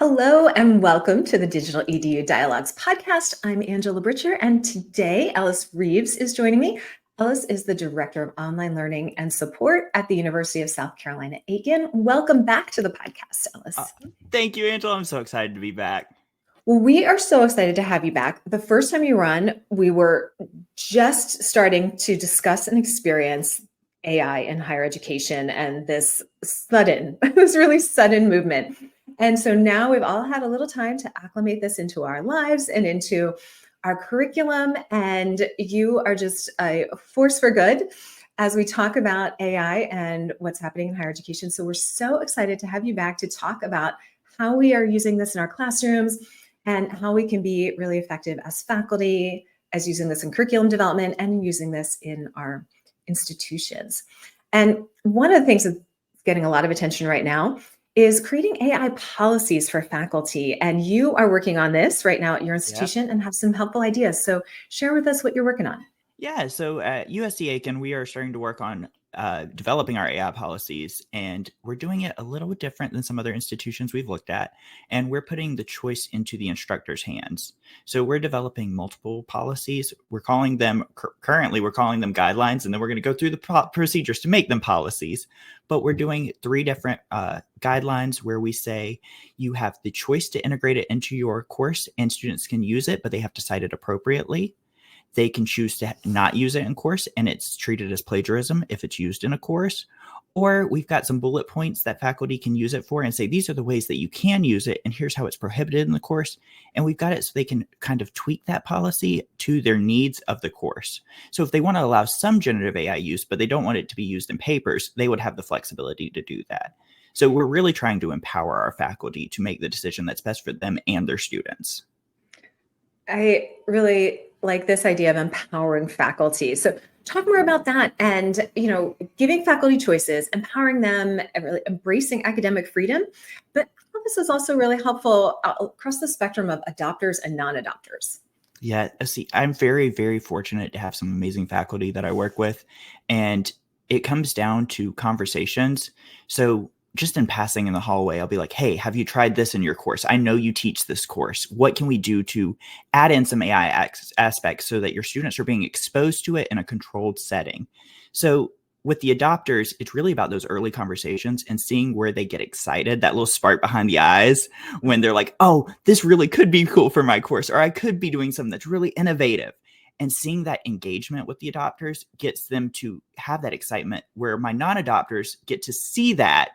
Hello and welcome to the Digital EDU Dialogues podcast. I'm Angela Britcher, and today Ellis Reeves is joining me. Ellis is the Director of Online Learning and Support at the University of South Carolina Aiken. Welcome back to the podcast, Ellis. Thank you, Angela. I'm so excited to be back. Well, we are so excited to have you back. The first time you were on, we were just starting to discuss and experience AI in higher education and this really sudden movement. And so now we've all had a little time to acclimate this into our lives and into our curriculum. And you are just a force for good as we talk about AI and what's happening in higher education. So we're so excited to have you back to talk about how we are using this in our classrooms and how we can be really effective as faculty, as using this in curriculum development and using this in our institutions. And one of the things that's getting a lot of attention right now is creating AI policies for faculty. And you are working on this right now at your institution and have some helpful ideas. So share with us what you're working on. Yeah, so at USC Aiken, we are starting to work on developing our AI policies, and we're doing it a little bit different than some other institutions we've looked at, and we're putting the choice into the instructor's hands. So we're developing multiple policies. We're calling them, currently we're calling them guidelines, and then we're going to go through the procedures to make them policies. But we're doing 3 different guidelines where we say you have the choice to integrate it into your course, and students can use it, but they have to cite it appropriately. They can choose to not use it in course, and it's treated as plagiarism if it's used in a course. Or we've got some bullet points that faculty can use it for and say, these are the ways that you can use it, and here's how it's prohibited in the course. And we've got it so they can kind of tweak that policy to their needs of the course. So if they want to allow some generative AI use, but they don't want it to be used in papers, they would have the flexibility to do that. So we're really trying to empower our faculty to make the decision that's best for them and their students. I really like this idea of empowering faculty. So talk more about that and, giving faculty choices, empowering them, and really embracing academic freedom. But this is also really helpful across the spectrum of adopters and non-adopters. Yeah, see, I'm very, very fortunate to have some amazing faculty that I work with, and it comes down to conversations. So just in passing in the hallway, I'll be like, hey, have you tried this in your course? I know you teach this course. What can we do to add in some AI aspects so that your students are being exposed to it in a controlled setting? So with the adopters, it's really about those early conversations and seeing where they get excited, that little spark behind the eyes when they're like, oh, this really could be cool for my course, or I could be doing something that's really innovative. And seeing that engagement with the adopters gets them to have that excitement where my non-adopters get to see that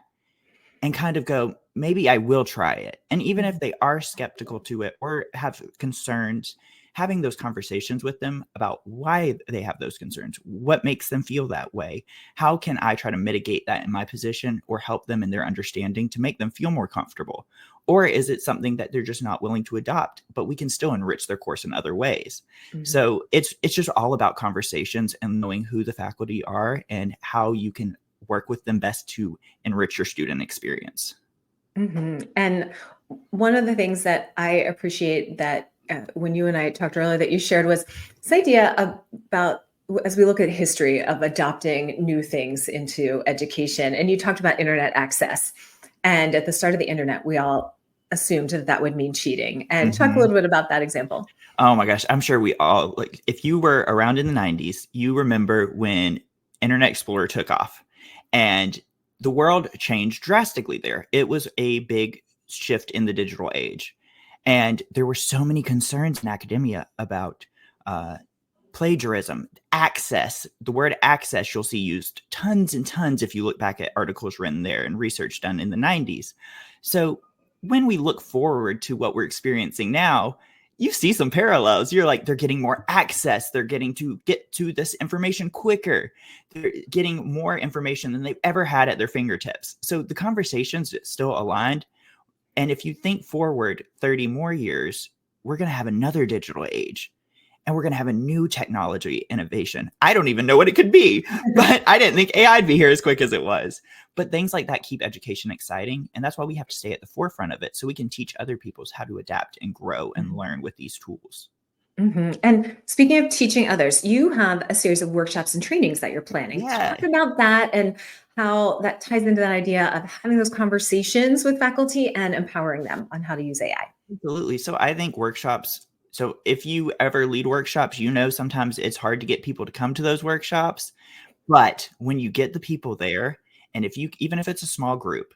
and kind of go, maybe I will try it. And even if they are skeptical to it or have concerns, having those conversations with them about why they have those concerns, what makes them feel that way, how can I try to mitigate that in my position or help them in their understanding to make them feel more comfortable? Or is it something that they're just not willing to adopt, but we can still enrich their course in other ways? Mm-hmm. So it's just all about conversations and knowing who the faculty are and how you can work with them best to enrich your student experience. Mm-hmm. And one of the things that I appreciate that when you and I talked earlier that you shared was this idea about, as we look at history of adopting new things into education, and you talked about internet access. And at the start of the internet, we all assumed that would mean cheating. And talk a little bit about that example. Oh my gosh, I'm sure we all, like, if you were around in the 90s, you remember when Internet Explorer took off. And the world changed drastically there. It was a big shift in the digital age. And there were so many concerns in academia about plagiarism, access. The word access you'll see used tons and tons if you look back at articles written there and research done in the 90s. So when we look forward to what we're experiencing now, you see some parallels. You're like, they're getting more access. They're getting to get to this information quicker. They're getting more information than they've ever had at their fingertips. So the conversation's still aligned. And if you think forward 30 more years, we're going to have another digital age. And we're going to have a new technology innovation. I don't even know what it could be, but I didn't think AI would be here as quick as it was. But things like that keep education exciting. And that's why we have to stay at the forefront of it so we can teach other people how to adapt and grow and learn with these tools. Mm-hmm. And speaking of teaching others, you have a series of workshops and trainings that you're planning. Yeah. Talk about that and how that ties into that idea of having those conversations with faculty and empowering them on how to use AI. Absolutely. So I think workshops, so if you ever lead workshops, sometimes it's hard to get people to come to those workshops. But when you get the people there, and even if it's a small group,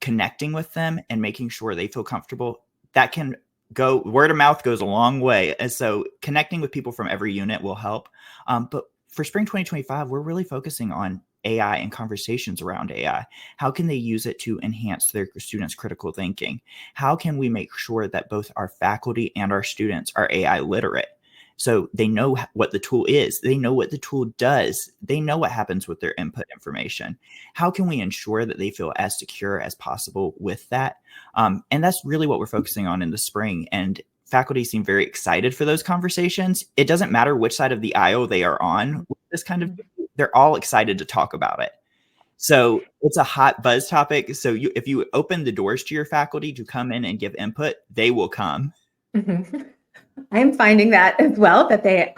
connecting with them and making sure they feel comfortable, that can go, word of mouth goes a long way. And so connecting with people from every unit will help. But for spring 2025, we're really focusing on AI and conversations around AI. How can they use it to enhance their students' critical thinking? How can we make sure that both our faculty and our students are AI literate? So they know what the tool is. They know what the tool does. They know what happens with their input information. How can we ensure that they feel as secure as possible with that? And that's really what we're focusing on in the spring. And faculty seem very excited for those conversations. It doesn't matter which side of the aisle they are on with this kind of, they're all excited to talk about it. So it's a hot buzz topic. So if you open the doors to your faculty to come in and give input, they will come. I'm finding that as well, that they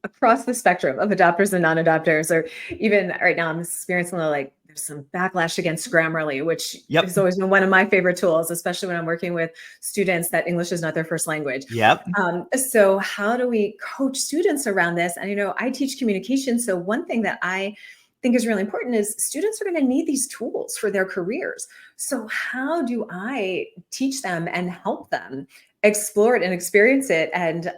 across the spectrum of adopters and non-adopters, or even right now I'm experiencing like there's some backlash against Grammarly, which has always been one of my favorite tools, especially when I'm working with students that English is not their first language. So how do we coach students around this? And, I teach communication. So one thing that I think is really important is students are going to need these tools for their careers. So how do I teach them and help them explore it and experience it? And,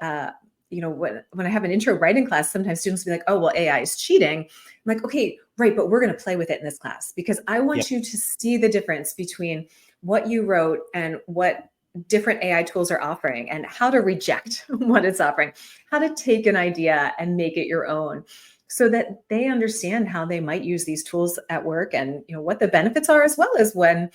when I have an intro writing class, sometimes students will be like, oh, well, AI is cheating. I'm like, okay, right. But we're going to play with it in this class because I want you to see the difference between what you wrote and what different AI tools are offering, and how to reject what it's offering, how to take an idea and make it your own, so that they understand how they might use these tools at work, and what the benefits are, as well as when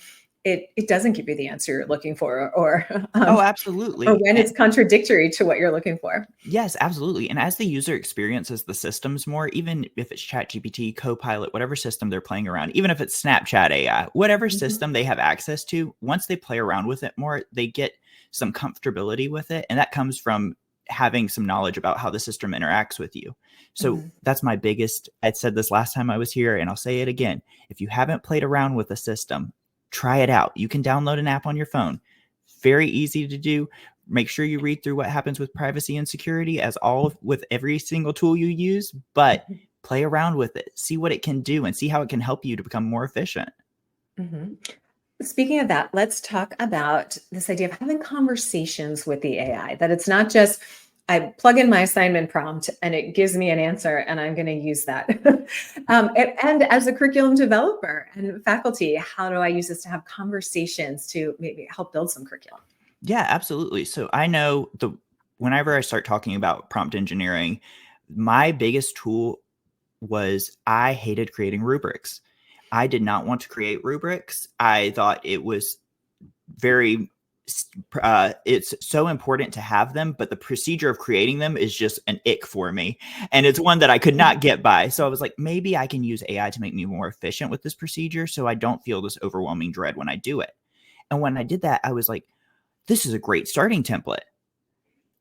it doesn't give you the answer you're looking for, or absolutely, or when it's contradictory to what you're looking for. Yes, absolutely. And as the user experiences the systems more, even if it's ChatGPT, Copilot, whatever system they're playing around, even if it's Snapchat AI, whatever system they have access to, once they play around with it more, they get some comfortability with it. And that comes from having some knowledge about how the system interacts with you. So that's my biggest, I said this last time I was here, and I'll say it again. If you haven't played around with a system, try it out. You can download an app on your phone. Very easy to do. Make sure you read through what happens with privacy and security, with every single tool you use, but play around with it, see what it can do, and see how it can help you to become more efficient. Speaking of that, let's talk about this idea of having conversations with the AI, that it's not just I plug in my assignment prompt and it gives me an answer and I'm going to use that. And as a curriculum developer and faculty, how do I use this to have conversations to maybe help build some curriculum? Yeah, absolutely. So I know whenever I start talking about prompt engineering, my biggest tool was I hated creating rubrics. I did not want to create rubrics. I thought it was it's so important to have them, but the procedure of creating them is just an ick for me. And it's one that I could not get by. So I was like, maybe I can use AI to make me more efficient with this procedure so I don't feel this overwhelming dread when I do it. And when I did that, I was like, this is a great starting template.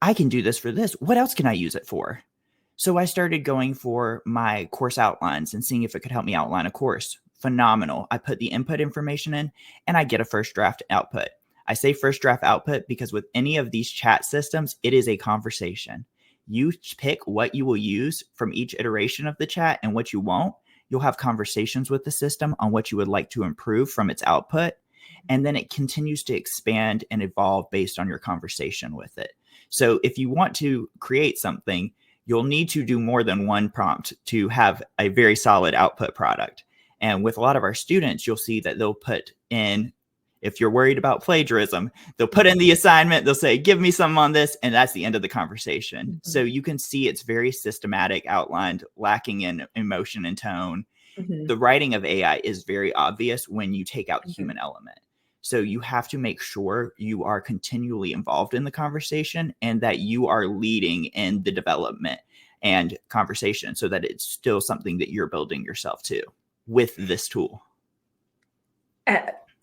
I can do this for this. What else can I use it for? So I started going for my course outlines and seeing if it could help me outline a course. Phenomenal. I put the input information in and I get a first draft output. I say first draft output because with any of these chat systems, it is a conversation. You pick what you will use from each iteration of the chat and what you won't. You'll have conversations with the system on what you would like to improve from its output. And then it continues to expand and evolve based on your conversation with it. So if you want to create something, you'll need to do more than one prompt to have a very solid output product. And with a lot of our students, you'll see that they'll put in, if you're worried about plagiarism, they'll put in the assignment, they'll say, give me some on this, and that's the end of the conversation. So you can see it's very systematic, outlined, lacking in emotion and tone. The writing of AI is very obvious when you take out the human element. So you have to make sure you are continually involved in the conversation and that you are leading in the development and conversation so that it's still something that you're building yourself to with this tool.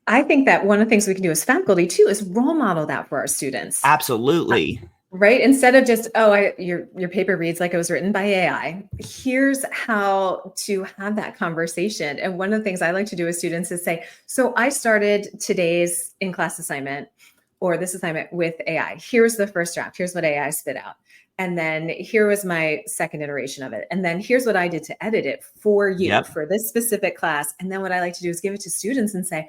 I think that one of the things we can do as faculty too is role model that for our students. Absolutely. Right? Instead of just, your paper reads like it was written by AI. Here's how to have that conversation. And one of the things I like to do with students is say, so I started today's in-class assignment or this assignment with AI. Here's the first draft. Here's what AI spit out. And then here was my second iteration of it. And then here's what I did to edit it for you Yep. for this specific class. And then what I like to do is give it to students and say,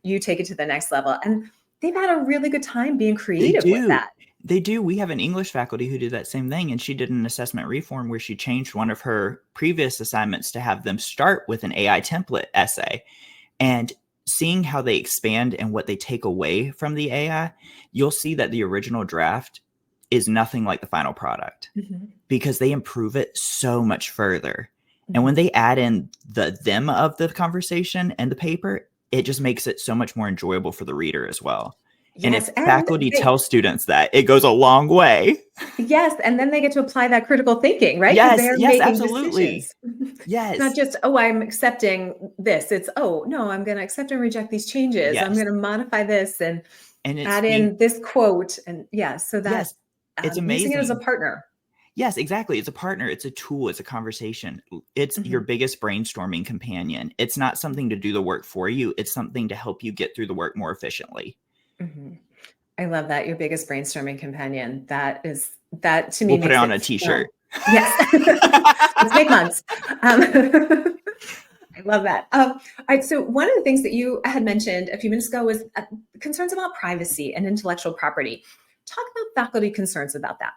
you take it to the next level. And they've had a really good time being creative with that. They do. We have an English faculty who did that same thing, and she did an assessment reform where she changed one of her previous assignments to have them start with an AI template essay. And seeing how they expand and what they take away from the AI, you'll see that the original draft is nothing like the final product because they improve it so much further. And when they add in the them of the conversation and the paper, it just makes it so much more enjoyable for the reader as well. And if faculty tell students that, it goes a long way. Yes. And then they get to apply that critical thinking, right? Yes, they're making absolutely. decisions. Yes. It's not just, I'm accepting this. It's, no, I'm going to accept and reject these changes. Yes. I'm going to modify this and it's add in this quote. And so that it's amazing. Using it as a partner. Yes, exactly. It's a partner. It's a tool. It's a conversation. It's your biggest brainstorming companion. It's not something to do the work for you. It's something to help you get through the work more efficiently. I love that. Your biggest brainstorming companion. That to me. We'll put it on a t-shirt. Yes. Let's make mugs. I love that. All right. So one of the things that you had mentioned a few minutes ago was concerns about privacy and intellectual property. Talk about faculty concerns about that.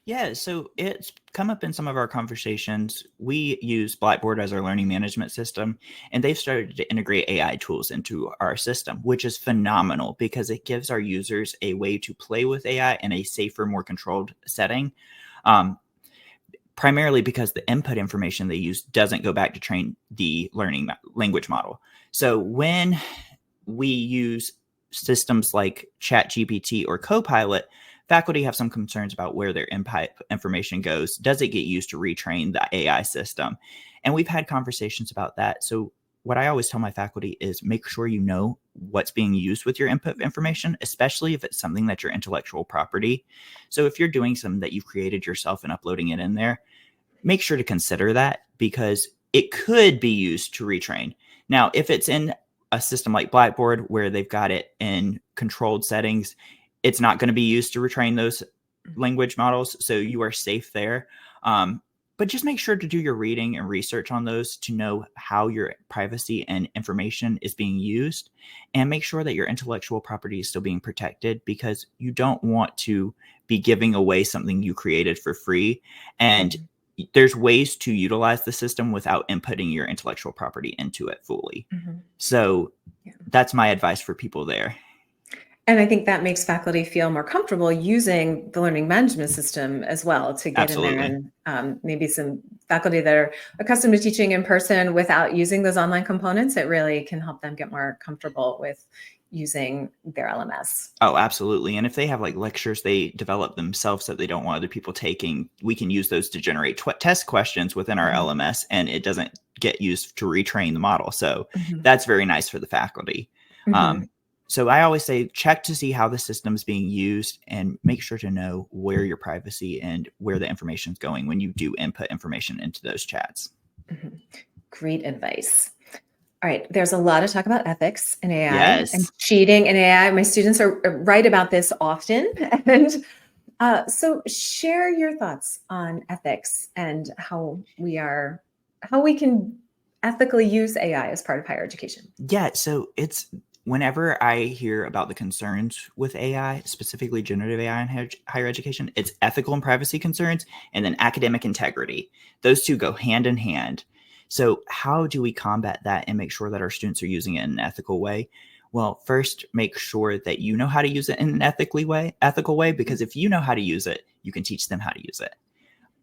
Yeah, so it's come up in some of our conversations. We use Blackboard as our learning management system, and they've started to integrate AI tools into our system, which is phenomenal because it gives our users a way to play with AI in a safer, more controlled setting. Primarily because the input information they use doesn't go back to train the learning language model. So when we use systems like ChatGPT or Copilot, faculty have some concerns about where their input information goes. Does it get used to retrain the AI system? And we've had conversations about that. So what I always tell my faculty is make sure you know what's being used with your input information, especially if it's something that's your intellectual property. So if you're doing something that you've created yourself and uploading it in there, make sure to consider that because it could be used to retrain. Now, if it's in a system like Blackboard where they've got it in controlled settings, it's not going to be used to retrain those language models. So you are safe there. But just make sure to do your reading and research on those to know how your privacy and information is being used, and make sure that your intellectual property is still being protected because you don't want to be giving away something you created for free. And there's ways to utilize the system without inputting your intellectual property into it fully. So that's my advice for people there. And I think that makes faculty feel more comfortable using the learning management system as well to get in there. And maybe some faculty that are accustomed to teaching in person without using those online components, it really can help them get more comfortable with using their LMS. Oh, absolutely. And if they have like lectures they develop themselves that they don't want other people taking, we can use those to generate test questions within our LMS, and it doesn't get used to retrain the model. So that's very nice for the faculty. So I always say check to see how the system is being used and make sure to know where your privacy and where the information is going when you do input information into those chats. Great advice. All right. There's a lot of talk about ethics in AI Yes. and cheating in AI. My students are right about this often. And so share your thoughts on ethics and how we can ethically use AI as part of higher education. Yeah. So it's whenever I hear about the concerns with AI, specifically generative AI in higher education, it's ethical and privacy concerns and then academic integrity. Those two go hand in hand. So how do we combat that and make sure that our students are using it in an ethical way? Well, first, make sure that you know how to use it in an ethical way, because if you know how to use it, you can teach them how to use it.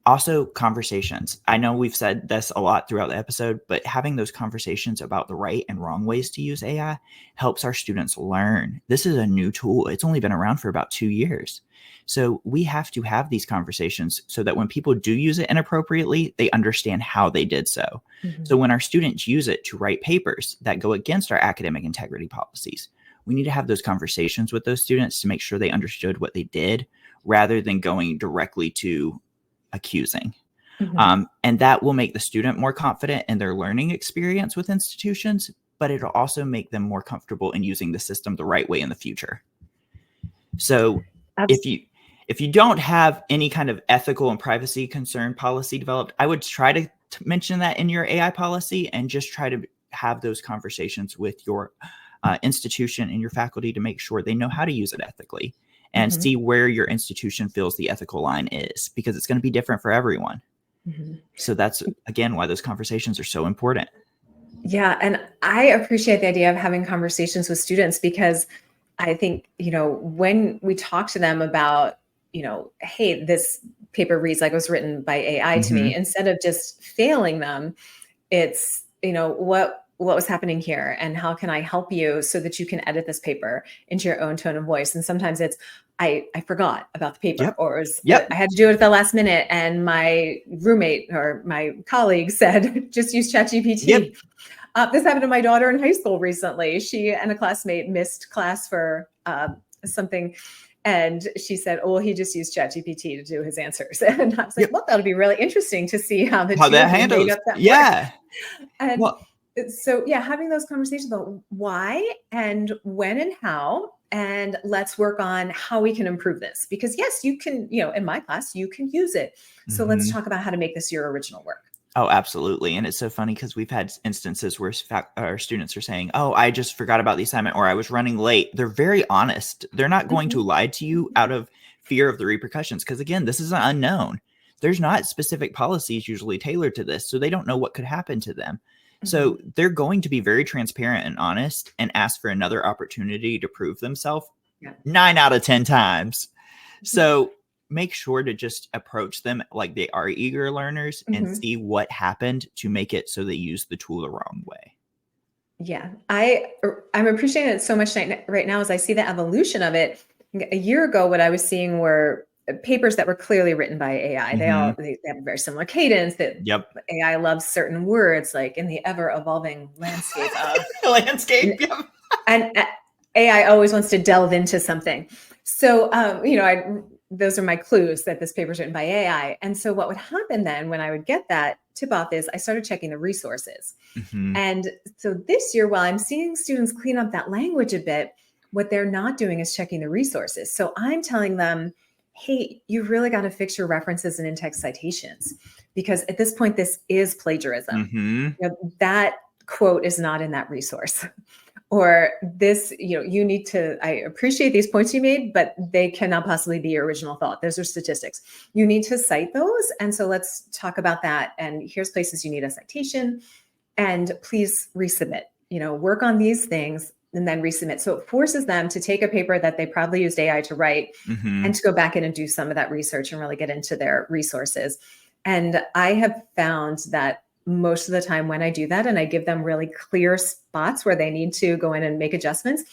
Also, conversations. I know we've said this a lot throughout the episode, but having those conversations about the right and wrong ways to use AI helps our students learn. This is a new tool. It's only been around for about 2 years. So we have to have these conversations so that when people do use it inappropriately, they understand how they did so. So when our students use it to write papers that go against our academic integrity policies, we need to have those conversations with those students to make sure they understood what they did rather than going directly to accusing. Mhm. And that will make the student more confident in their learning experience with institutions, but it'll also make them more comfortable in using the system the right way in the future. So Abs- if you don't have any kind of ethical and privacy concern policy developed, I would try to mention that in your AI policy and just try to have those conversations with your institution and your faculty to make sure they know how to use it ethically and Mhm. see where your institution feels the ethical line is, because it's going to be different for everyone. Mhm. So that's, again, why those conversations are so important. Yeah, and I appreciate the idea of having conversations with students because I think, when we talk to them about, hey, this paper reads like it was written by AI to me, Mm-hmm. instead of just failing them, it's, what was happening here and how can I help you so that you can edit this paper into your own tone of voice. And sometimes it's, I forgot about the paper, Yep. or Yep. I had to do it at the last minute and my roommate or my colleague said, just use ChatGPT. Yep. This happened to my daughter in high school recently. She and a classmate missed class for something. And she said, oh, well, he just used ChatGPT to do his answers. And I was like, Yep. well, that'll be really interesting to see how the How two that of you made handles. up that word. Yeah. And Well, so, yeah, having those conversations about why and when and how, and let's work on how we can improve this. Because yes, you can, in my class, you can use it. So let's mm-hmm. talk about how to make this your original work. Oh, absolutely. And it's so funny because we've had instances where our students are saying, oh, I just forgot about the assignment, or I was running late. They're very honest. They're not going to lie to you out of fear of the repercussions. Because again, this is an unknown. There's not specific policies usually tailored to this. So they don't know what could happen to them. So they're going to be very transparent and honest and ask for another opportunity to prove themselves 9 out of 10 times. So make sure to just approach them like they are eager learners and see what happened to make it so they use the tool the wrong way. Yeah, I'm appreciating it so much right now as I see the evolution of it. A year ago, what I was seeing were papers that were clearly written by AI. Mm-hmm. They have a very similar cadence. That Yep. AI loves certain words, like in the ever evolving landscape of landscape. Yep. and AI always wants to delve into something. So, those are my clues that this paper is written by AI. And so what would happen then when I would get that tip off is I started checking the resources. Mm-hmm. And so this year, while I'm seeing students clean up that language a bit, what they're not doing is checking the resources. So I'm telling them, hey, you've really got to fix your references and in-text citations, because at this point, this is plagiarism. Mm-hmm. That quote is not in that resource. Or this, you need to, I appreciate these points you made, but they cannot possibly be your original thought. Those are statistics. You need to cite those. And so let's talk about that. And here's places you need a citation. And please resubmit, work on these things and then resubmit. So it forces them to take a paper that they probably used AI to write and to go back in and do some of that research and really get into their resources. And I have found that most of the time when I do that and I give them really clear spots where they need to go in and make adjustments,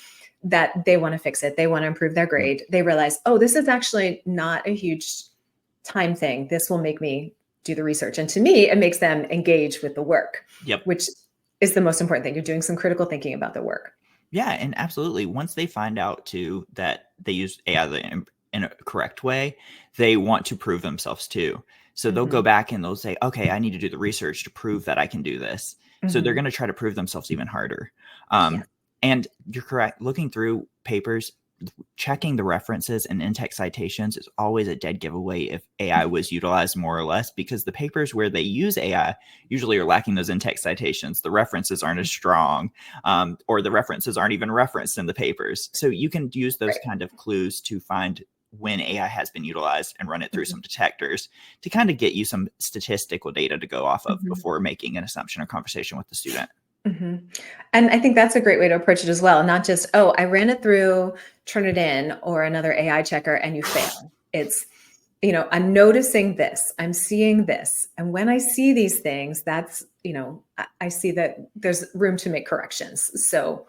that they want to fix it. They want to improve their grade. They realize, oh, this is actually not a huge time thing. This will make me do the research. And to me, it makes them engage with the work, which is the most important thing. You're doing some critical thinking about the work. Yeah, and absolutely. Once they find out too that they use AI in a correct way, they want to prove themselves too. So they'll go back and they'll say, okay, I need to do the research to prove that I can do this. So they're going to try to prove themselves even harder. And you're correct. Looking through papers, checking the references and in-text citations is always a dead giveaway if AI was utilized more or less, because the papers where they use AI usually are lacking those in-text citations. The references aren't as strong, or the references aren't even referenced in the papers. So you can use those kind of clues to find when AI has been utilized and run it through some detectors to kind of get you some statistical data to go off of before making an assumption or conversation with the student. And I think that's a great way to approach it as well. Not just, oh, I ran it through, turn it in, or another AI checker and you fail. It's, I'm noticing this, I'm seeing this. And when I see these things, that's, I see that there's room to make corrections. So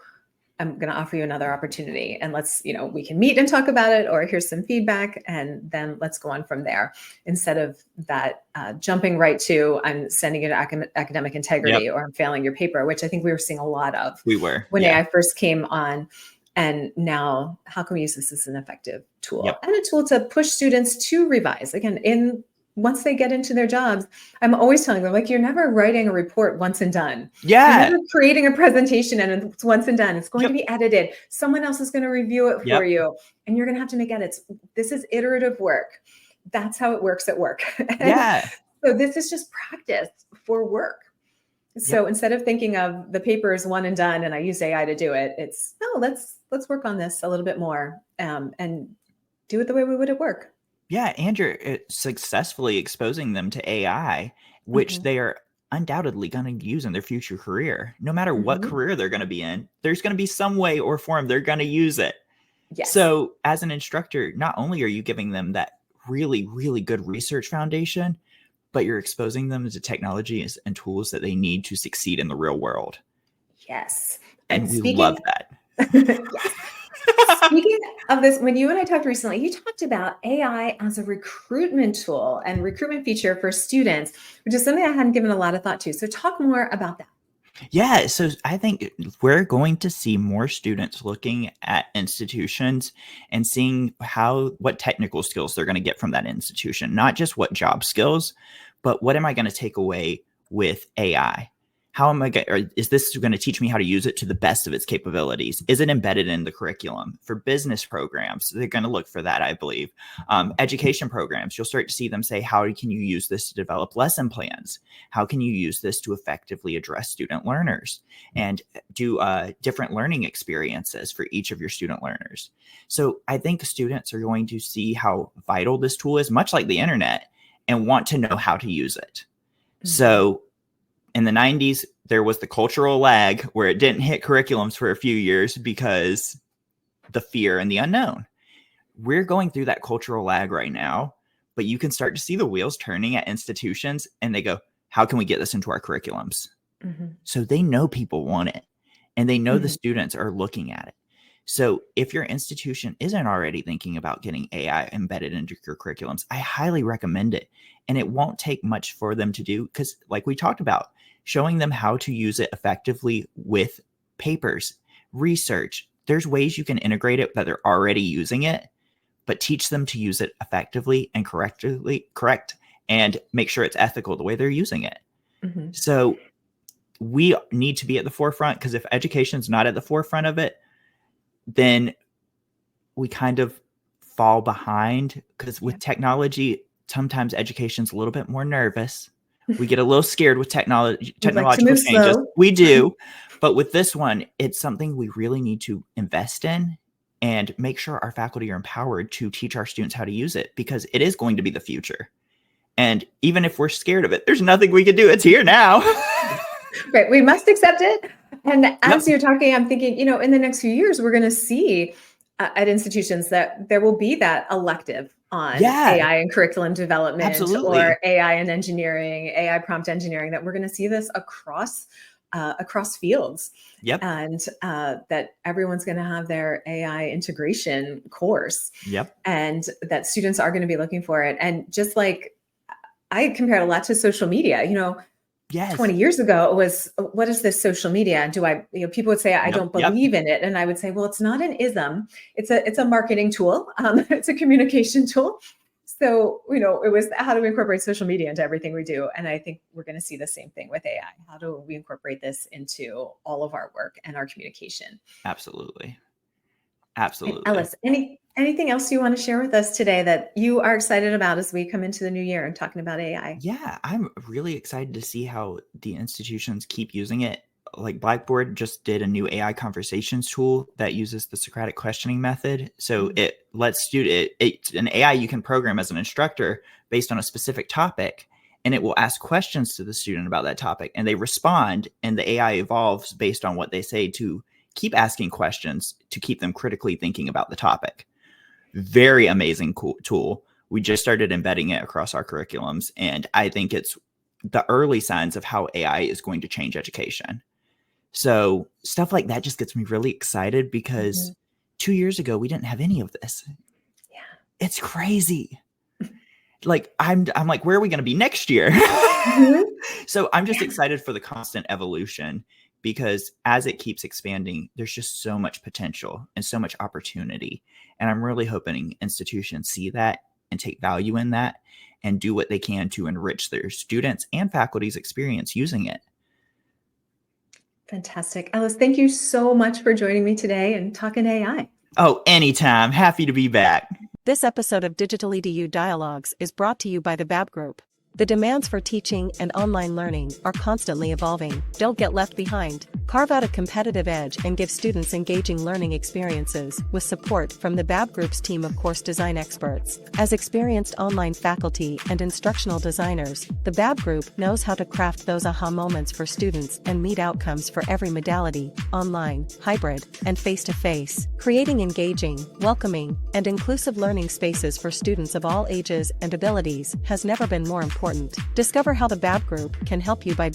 I'm going to offer you another opportunity and let's, we can meet and talk about it, or here's some feedback and then let's go on from there, instead of that jumping right to I'm sending you to academic integrity or I'm failing your paper, which I think we were seeing a lot of when AI first came on. And now how can we use this as an effective tool Yep. and a tool to push students to revise. Again, once they get into their jobs, I'm always telling them, like, you're never writing a report once and done. You're Yeah. never creating a presentation and it's once and done. It's going Yep. to be edited. Someone else is going to review it for Yep. you, and you're going to have to make edits. This is iterative work. That's how it works at work. Yeah. So this is just practice for work. So Yep. instead of thinking of the paper is one and done and I use AI to do it, it's no, let's work on this a little bit more and do it the way we would at work. Yeah, and you're successfully exposing them to AI, which they are undoubtedly going to use in their future career. No matter what career they're going to be in, there's going to be some way or form they're going to use it. Yes. So as an instructor, not only are you giving them that really, really good research foundation, but you're exposing them to technologies and tools that they need to succeed in the real world. Yes. And we love that. Yes. Speaking of this, when you and I talked recently, you talked about AI as a recruitment tool and recruitment feature for students, which is something I hadn't given a lot of thought to. So talk more about that. Yeah, so I think we're going to see more students looking at institutions and seeing what technical skills they're going to get from that institution, not just what job skills, but what am I going to take away with AI? How am I going, or is this going to teach me how to use it to the best of its capabilities? Is it embedded in the curriculum? For business programs, they're going to look for that, I believe. Education programs, you'll start to see them say, how can you use this to develop lesson plans? How can you use this to effectively address student learners and do different learning experiences for each of your student learners? So I think students are going to see how vital this tool is, much like the internet, and want to know how to use it. So in the 90s, there was the cultural lag where it didn't hit curriculums for a few years because the fear and the unknown. We're going through that cultural lag right now, but you can start to see the wheels turning at institutions and they go, how can we get this into our curriculums? So they know people want it and they know the students are looking at it. So if your institution isn't already thinking about getting AI embedded into your curriculums, I highly recommend it. And it won't take much for them to do because, like we talked about, showing them how to use it effectively with papers, research. There's ways you can integrate it that they're already using it, but teach them to use it effectively and correct, and make sure it's ethical the way they're using it. So we need to be at the forefront, because if education's not at the forefront of it, then we kind of fall behind, because with technology, sometimes education's a little bit more nervous. We get a little scared with technological changes. We do. But with this one, it's something we really need to invest in and make sure our faculty are empowered to teach our students how to use it, because it is going to be the future. And even if we're scared of it, there's nothing we can do. It's here now. Right. We must accept it. And as you're talking, I'm thinking, in the next few years, we're going to see at institutions that there will be that elective on AI and curriculum development, or AI and engineering, AI prompt engineering, that we're going to see this across fields. And that everyone's going to have their AI integration course. And that students are going to be looking for it. And just like I compared a lot to social media, 20 years ago, it was, what is this social media? And people would say, I don't believe in it. And I would say, well, it's not an ism. It's a marketing tool. It's a communication tool. So, it was how do we incorporate social media into everything we do? And I think we're going to see the same thing with AI. How do we incorporate this into all of our work and our communication? Absolutely. And Ellis, anything else you want to share with us today that you are excited about as we come into the new year and talking about AI? Yeah, I'm really excited to see how the institutions keep using it. Like Blackboard just did a new AI conversations tool that uses the Socratic questioning method. So it lets it's an AI you can program as an instructor based on a specific topic, and it will ask questions to the student about that topic, and they respond, and the AI evolves based on what they say to keep asking questions to keep them critically thinking about the topic. Very amazing tool. We just started embedding it across our curriculums, and I think it's the early signs of how AI is going to change education. So stuff like that just gets me really excited, because 2 years ago, we didn't have any of this. Yeah. It's crazy. Like, I'm like, where are we going to be next year? So I'm just excited for the constant evolution, because as it keeps expanding, there's just so much potential and so much opportunity. And I'm really hoping institutions see that and take value in that and do what they can to enrich their students and faculty's experience using it. Fantastic. Ellis, thank you so much for joining me today and talking AI. Oh, anytime. Happy to be back. This episode of DigitalEDU Dialogues is brought to you by the BAB Group. The demands for teaching and online learning are constantly evolving. Don't get left behind. Carve out a competitive edge and give students engaging learning experiences with support from the BAB Group's team of course design experts. As experienced online faculty and instructional designers, the BAB Group knows how to craft those aha moments for students and meet outcomes for every modality, online, hybrid, and face-to-face, creating engaging, welcoming, and inclusive learning spaces for students of all ages and abilities has never been more important. Discover how the BAB Group can help you by visiting